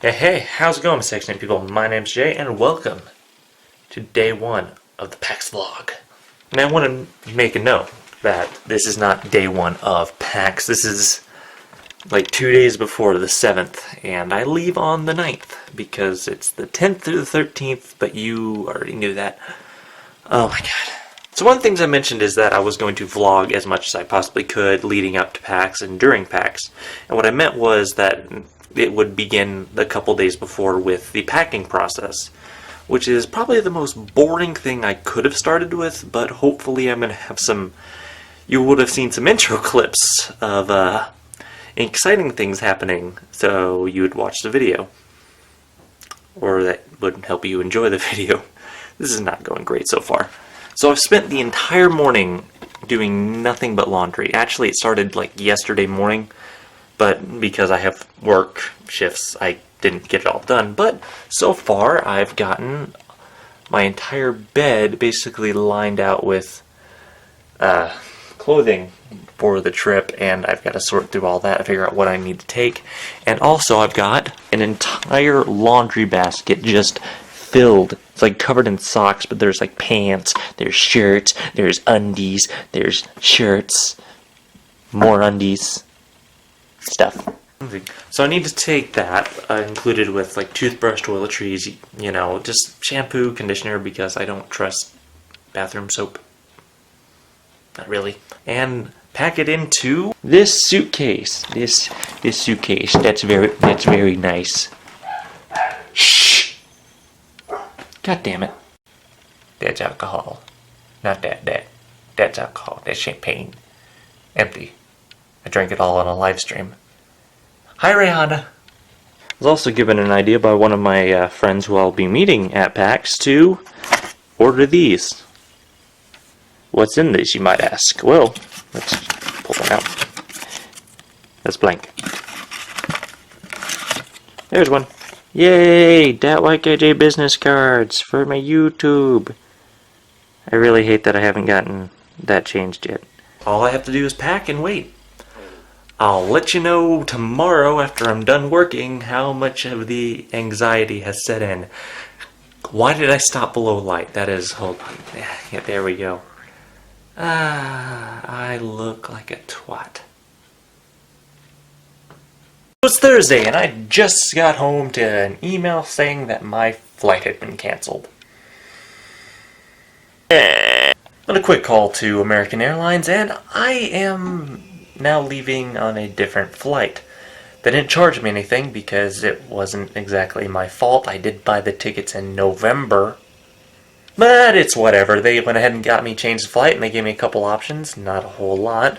Hey, how's it going, Section 8 people? My name's Jay, and welcome to day one of the PAX vlog. And I want to make a note that this is not day one of PAX. This is like 2 days before the 7th, and I leave on the 9th because it's the 10th through the 13th, but you already knew that. Oh my god. So one of the things I mentioned is that I was going to vlog as much as I possibly could leading up to PAX and during PAX. And what I meant was that it would begin a couple days before with the packing process, which is probably the most boring thing I could have started with, but hopefully I'm going to have some... You would have seen some intro clips of exciting things happening, so you would watch the video. Or that would help you enjoy the video. This is not going great so far. So I've spent the entire morning doing nothing but laundry. Actually, it started like yesterday morning, but because I have work shifts, I didn't get it all done. But so far, I've gotten my entire bed basically lined out with clothing for the trip, and I've got to sort through all that and figure out what I need to take. And also, I've got an entire laundry basket just filled. It's like covered in socks, but there's like pants, there's shirts, there's undies, there's shirts, more undies, stuff. So I need to take that, included with like toothbrush, toiletries, you know, just shampoo, conditioner, because I don't trust bathroom soap. Not really. And pack it into this suitcase. This suitcase. That's very nice. Shh. God damn it. That's alcohol. Not that. That's alcohol. That's champagne. Empty. I drank it all on a live stream. Hi, Rayhonda. I was also given an idea by one of my friends who I'll be meeting at PAX to order these. What's in these, you might ask? Well, let's pull one out. That's blank. There's one. Yay! Dat White KJ business cards for my YouTube. I really hate that I haven't gotten that changed yet. All I have to do is pack and wait. I'll let you know tomorrow after I'm done working how much of the anxiety has set in. Why did I stop below light? That is, hold on. Yeah, there we go. I look like a twat. It's Thursday, and I just got home to an email saying that my flight had been canceled. And a quick call to American Airlines, and I am now leaving on a different flight. They didn't charge me anything because it wasn't exactly my fault. I did buy the tickets in November. But it's whatever. They went ahead and got me changed the flight, and they gave me a couple options. Not a whole lot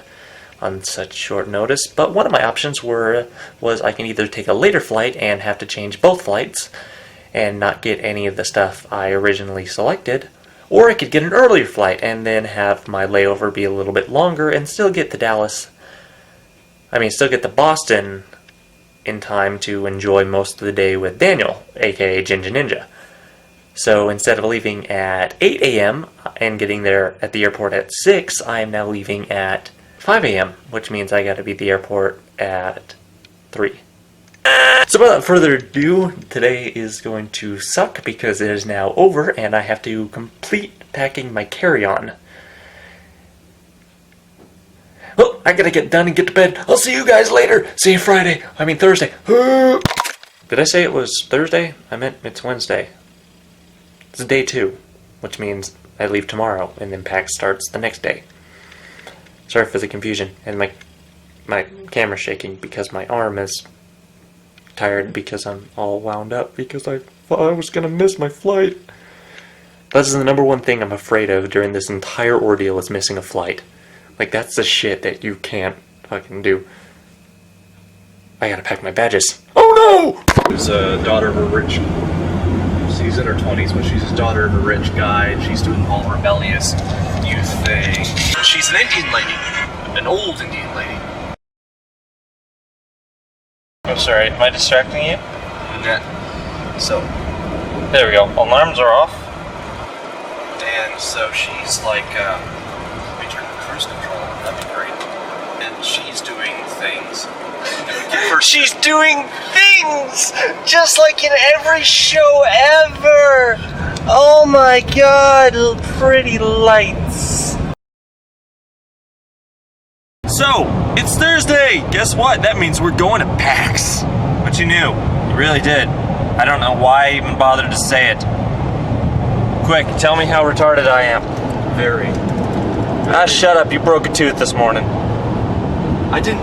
on such short notice. But one of my options was I can either take a later flight and have to change both flights and not get any of the stuff I originally selected, or I could get an earlier flight and then have my layover be a little bit longer and still get to still get to Boston in time to enjoy most of the day with Daniel, aka Ginger Ninja. So instead of leaving at 8 a.m. and getting there at the airport at 6, I am now leaving at 5 a.m., which means I gotta be at the airport at 3. So without further ado, today is going to suck because it is now over and I have to complete packing my carry-on. Oh, I gotta get done and get to bed. I'll see you guys later. See you Thursday. Did I say it was Thursday? I meant it's Wednesday. It's day 2, which means I leave tomorrow and then PAX starts the next day. Sorry for the confusion, and my camera's shaking because my arm is tired because I'm all wound up because I thought I was gonna miss my flight. That's the number one thing I'm afraid of during this entire ordeal is missing a flight. Like, that's the shit that you can't fucking do. I gotta pack my badges. Oh no! She's a daughter of a rich... She's in her 20s, but she's a daughter of a rich guy, and she's doing all rebellious youth thing. She's an Indian lady. An old Indian lady. I'm sorry, am I distracting you? Yeah. So... There we go. Alarms are off. And so she's like, let me turn the cruise control on, that'd be great. And she's doing things. She's doing things! wings! Just like in every show ever! Oh my god, pretty lights. So, it's Thursday! Guess what? That means we're going to PAX. But you knew. You really did. I don't know why I even bothered to say it. Quick, tell me how retarded I am. Very. Ah, shut up. You broke a tooth this morning. I didn't.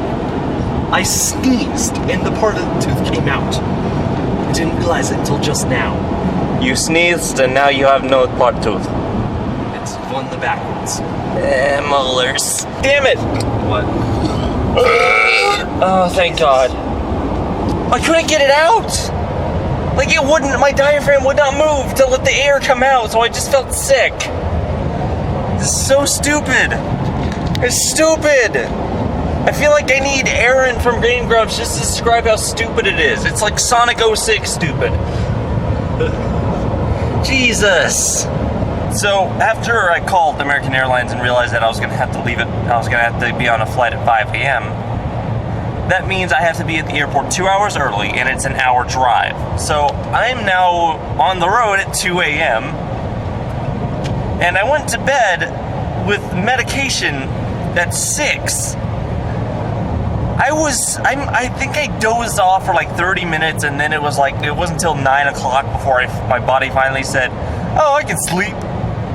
I sneezed and the part of the tooth came out. I didn't realize it until just now. You sneezed and now you have no part tooth. It's on the backwards. Molars. Damn it! What? Oh, thank God. I couldn't get it out! Like it wouldn't, my diaphragm would not move to let the air come out, so I just felt sick. This is so stupid. It's stupid. I feel like I need Aaron from Game Grumps just to describe how stupid it is. It's like Sonic 06 stupid. Jesus. So after I called American Airlines and realized that I was gonna have to leave it, I was gonna have to be on a flight at 5 a.m. That means I have to be at the airport 2 hours early, and it's an hour drive. So I'm now on the road at 2 a.m. and I went to bed with medication at 6. I think I dozed off for like 30 minutes, and then it wasn't until 9 o'clock before my body finally said, oh, I can sleep.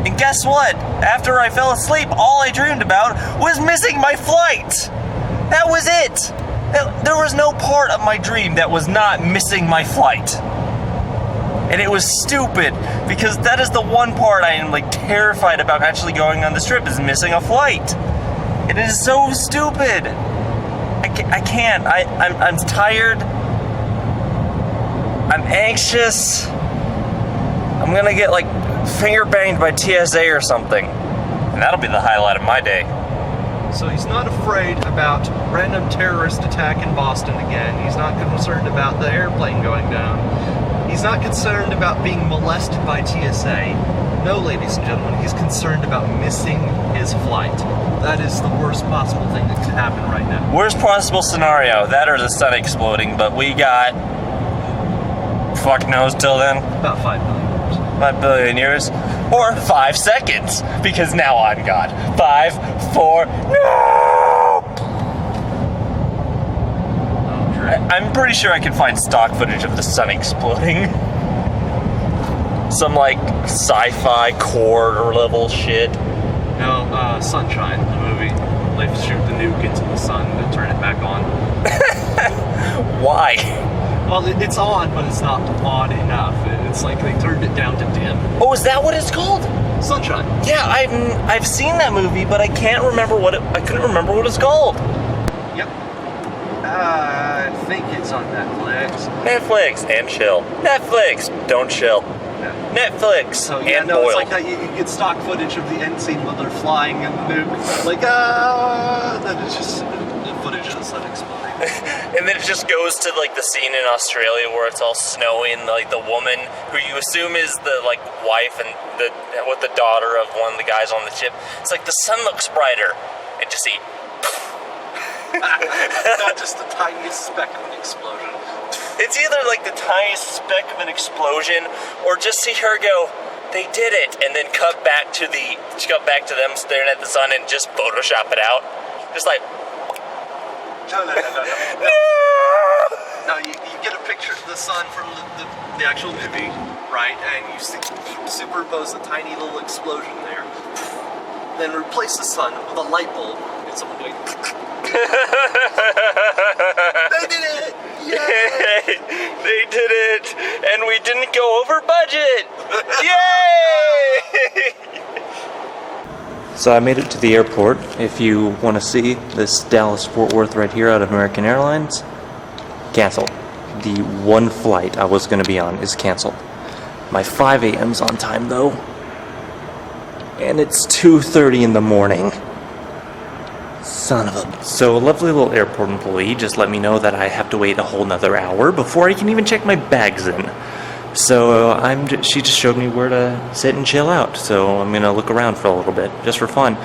And guess what? After I fell asleep, all I dreamed about was missing my flight. That was it. There was no part of my dream that was not missing my flight. And it was stupid, because that is the one part I am like terrified about actually going on this trip, is missing a flight. It is so stupid. I can't. I'm tired. I'm anxious. I'm gonna get like finger banged by TSA or something. And that'll be the highlight of my day. So he's not afraid about random terrorist attack in Boston again. He's not concerned about the airplane going down. He's not concerned about being molested by TSA. No, ladies and gentlemen, he's concerned about missing his flight. That is the worst possible thing that could happen right now. Worst possible scenario, that or the sun exploding, but we got... fuck knows till then. About 5 million years. 5 billion years. Or 5 seconds, because now I'm God. 5, 4, no! I'm pretty sure I can find stock footage of the sun exploding. Some like sci-fi core level shit. No, Sunshine, the movie. They shoot the nuke into the sun and turn it back on. Why? Well, it's on, but it's not on enough. It's like they turned it down to dim. Oh, is that what it's called? Sunshine. Yeah, I've seen that movie, but I can't remember I couldn't remember what it's called. Yep. I think it's on Netflix. Netflix and chill. Netflix, don't chill. Yeah. Netflix So yeah, and no, boil. it's like how you get stock footage of the end scene when they're flying in the nuke. Like, then it's just footage of the sun exploding. And then it just goes to like the scene in Australia where it's all snowy, and like the woman who you assume is the like wife and with the daughter of one of the guys on the ship. It's like the sun looks brighter, and just see. Not just the tiniest speck of an explosion. It's either like the tiniest speck of an explosion, or just see her go, they did it, and then cut back to them staring at the sun and just Photoshop it out. Just like, No. No, you get a picture of the sun from the actual movie, right? And you superimpose a tiny little explosion there. Then replace the sun with a light bulb and someone going, they did it! Yay! They did it! And we didn't go over budget! Yay! So I made it to the airport. If you want to see this Dallas-Fort Worth right here out of American Airlines, canceled. The one flight I was going to be on is canceled. My 5 a.m.'s on time though. And it's 2:30 in the morning. Son of a... So a lovely little airport employee just let me know that I have to wait a whole nother hour before I can even check my bags in. So she just showed me where to sit and chill out. So I'm gonna look around for a little bit, just for fun.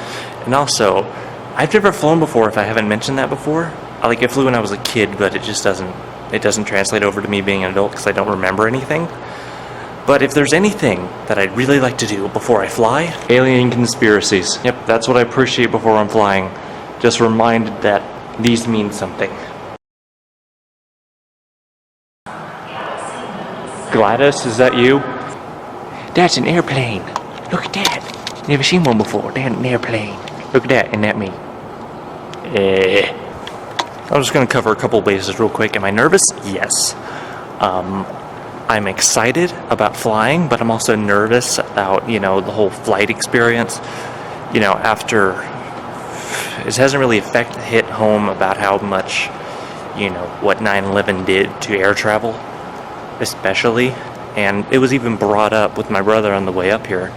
And also, I've never flown before, if I haven't mentioned that before. Like, I flew when I was a kid, but it doesn't translate over to me being an adult because I don't remember anything. But if there's anything that I'd really like to do before I fly, alien conspiracies. Yep, that's what I appreciate before I'm flying. Just reminded that these mean something. Gladys, is that you? That's an airplane. Look at that. Never seen one before. That's an airplane. Look at that, isn't that me? I'm just gonna cover a couple bases real quick. Am I nervous? Yes. I'm excited about flying, but I'm also nervous about, the whole flight experience. After it hasn't really hit home about how much, what 9/11 did to air travel, especially. And it was even brought up with my brother on the way up here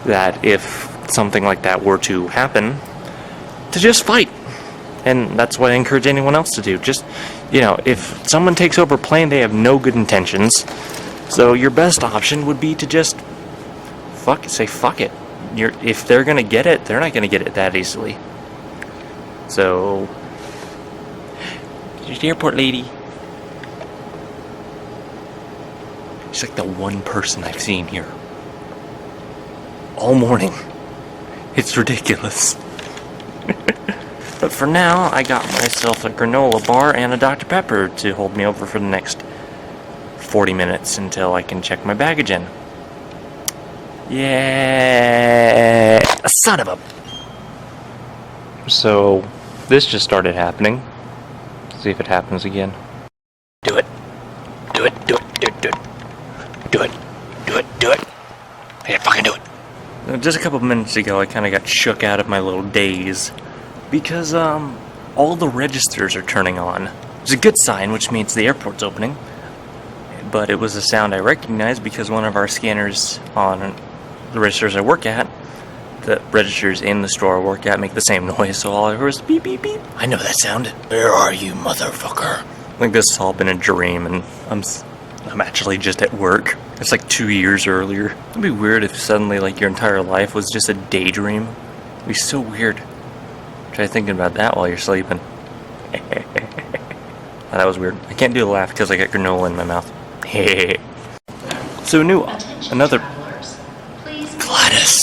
that if something like that were to happen, to just fight. And that's what I encourage anyone else to do. Just, if someone takes over a plane, they have no good intentions. So your best option would be to just say fuck it. If they're going to get it, they're not going to get it that easily. So, there's the airport lady. She's like the one person I've seen here all morning. It's ridiculous. But for now, I got myself a granola bar and a Dr. Pepper to hold me over for the next 40 minutes until I can check my baggage in. Yeah, son of a... So, this just started happening. Let's see if it happens again. Do it. Do it, do it, do it, do it. Do it, do it, do it. Yeah, fucking do it. Just a couple of minutes ago, I kind of got shook out of my little daze. Because, all the registers are turning on. It's a good sign, which means the airport's opening. But it was a sound I recognized because one of our scanners on the registers I work at, the registers in the store I work at make the same noise, so all I heard was beep, beep, beep. I know that sound. Where are you, motherfucker? I think this has all been a dream, and I'm actually just at work. It's like 2 years earlier. It'd be weird if suddenly, your entire life was just a daydream. It'd be so weird. Try thinking about that while you're sleeping. Oh, that was weird. I can't do a laugh because I got granola in my mouth. So another Gladys.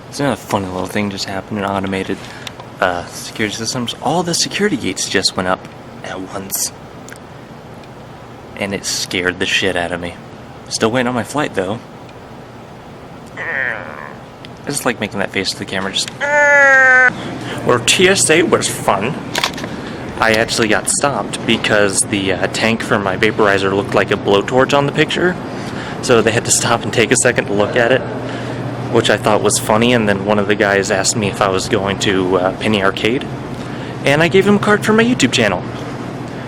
It's another funny little thing just happened in automated security systems. All the security gates just went up at once. And it scared the shit out of me. Still waiting on my flight though. I just like making that face to the camera, just... Well, TSA was fun. I actually got stopped because the tank for my vaporizer looked like a blowtorch on the picture. So they had to stop and take a second to look at it, which I thought was funny. And then one of the guys asked me if I was going to Penny Arcade. And I gave him a card for my YouTube channel,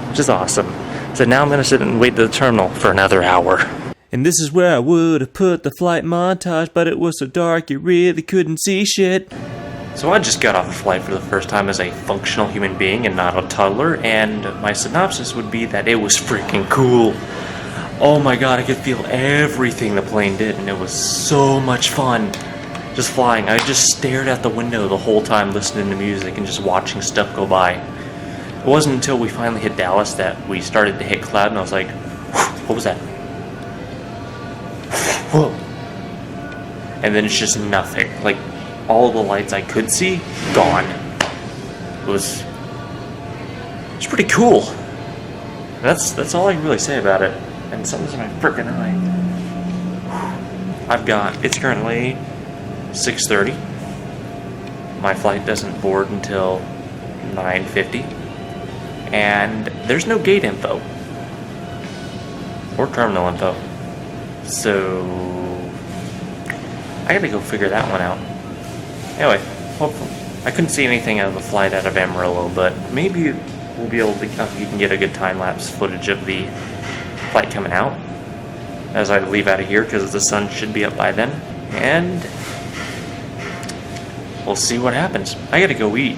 which is awesome. So now I'm going to sit and wait at the terminal for another hour. And this is where I would have put the flight montage, but it was so dark you really couldn't see shit. So I just got off the flight for the first time as a functional human being and not a toddler, and my synopsis would be that it was freaking cool. Oh my god, I could feel everything the plane did, and it was so much fun. Just flying. I just stared out the window the whole time listening to music and just watching stuff go by. It wasn't until we finally hit Dallas that we started to hit cloud, and I was like, what was that? Whoa. And then it's just nothing. Like, all the lights I could see, gone. It's pretty cool. That's all I can really say about it. And something's in my frickin' eye. It's currently 6:30. My flight doesn't board until 9:50. And there's no gate info. Or terminal info. So I gotta go figure that one out. Anyway, hopefully. I couldn't see anything out of the flight out of Amarillo, but maybe we'll be able to, you can get a good time-lapse footage of the flight coming out as I leave out of here, because the sun should be up by then, and we'll see what happens. I gotta go eat.